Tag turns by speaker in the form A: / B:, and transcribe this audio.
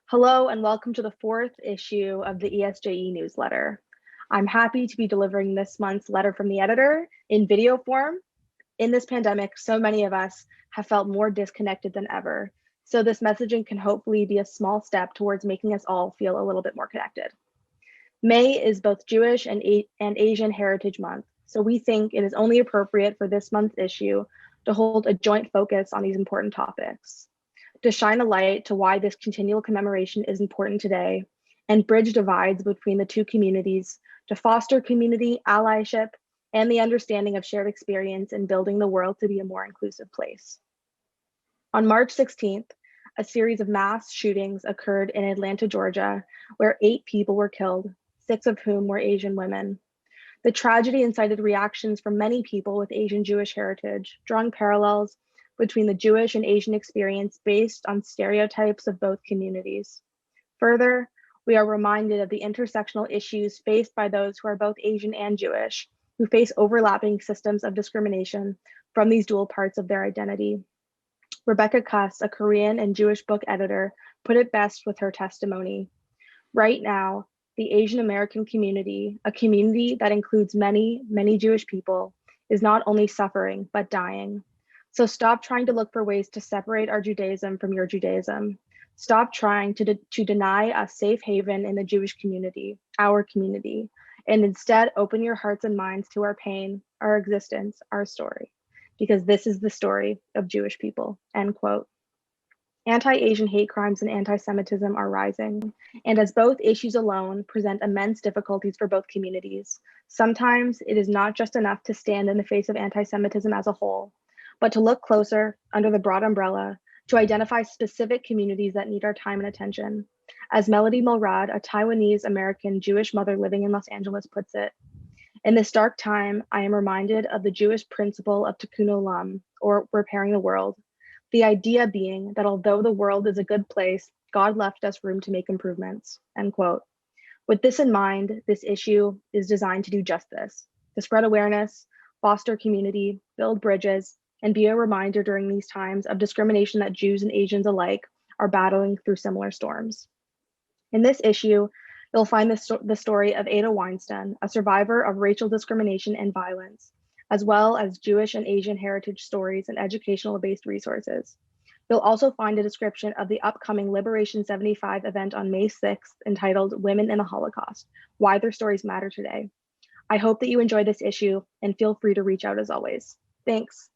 A: Hello and welcome to the fourth issue of the ESJE Newsletter. I'm happy to be delivering this month's letter from the editor in video form. In this pandemic, so many of us have felt more disconnected than ever, so this messaging can hopefully be a small step towards making us all feel a little bit more connected. May is both Jewish and Asian Heritage Month, so we think it is only appropriate for this month's issue to hold a joint focus on these important topics, to shine a light to why this continual commemoration is important today, and bridge divides between the two communities to foster community allyship and the understanding of shared experience in building the world to be a more inclusive place. On March 16th, a series of mass shootings occurred in Atlanta, Georgia, where 8 people were killed, 6 of whom were Asian women. The tragedy incited reactions from many people with Asian Jewish heritage, drawing parallels between the Jewish and Asian experience based on stereotypes of both communities. Further, we are reminded of the intersectional issues faced by those who are both Asian and Jewish, who face overlapping systems of discrimination from these dual parts of their identity. Rebecca Kuss, a Korean and Jewish book editor, put it best with her testimony. Right now, the Asian American community, a community that includes many, many Jewish people, is not only suffering, but dying. So stop trying to look for ways to separate our Judaism from your Judaism. Stop trying to deny a safe haven in the Jewish community, our community, and instead open your hearts and minds to our pain, our existence, our story, because this is the story of Jewish people, end quote. Anti-Asian hate crimes and anti-Semitism are rising, and as both issues alone present immense difficulties for both communities, sometimes it is not just enough to stand in the face of anti-Semitism as a whole, but to look closer under the broad umbrella to identify specific communities that need our time and attention. As Melody Mulrad, a Taiwanese American Jewish mother living in Los Angeles, puts it, in this dark time, I am reminded of the Jewish principle of tikkun olam, or repairing the world. The idea being that although the world is a good place, God left us room to make improvements, end quote. With this in mind, this issue is designed to do just this, to spread awareness, foster community, build bridges, and be a reminder during these times of discrimination that Jews and Asians alike are battling through similar storms. In this issue, you'll find the story of Ada Weinstein, a survivor of racial discrimination and violence, as well as Jewish and Asian heritage stories and educational-based resources. You'll also find a description of the upcoming Liberation 75 event on May 6th entitled Women in the Holocaust, Why Their Stories Matter Today. I hope that you enjoy this issue and feel free to reach out as always. Thanks.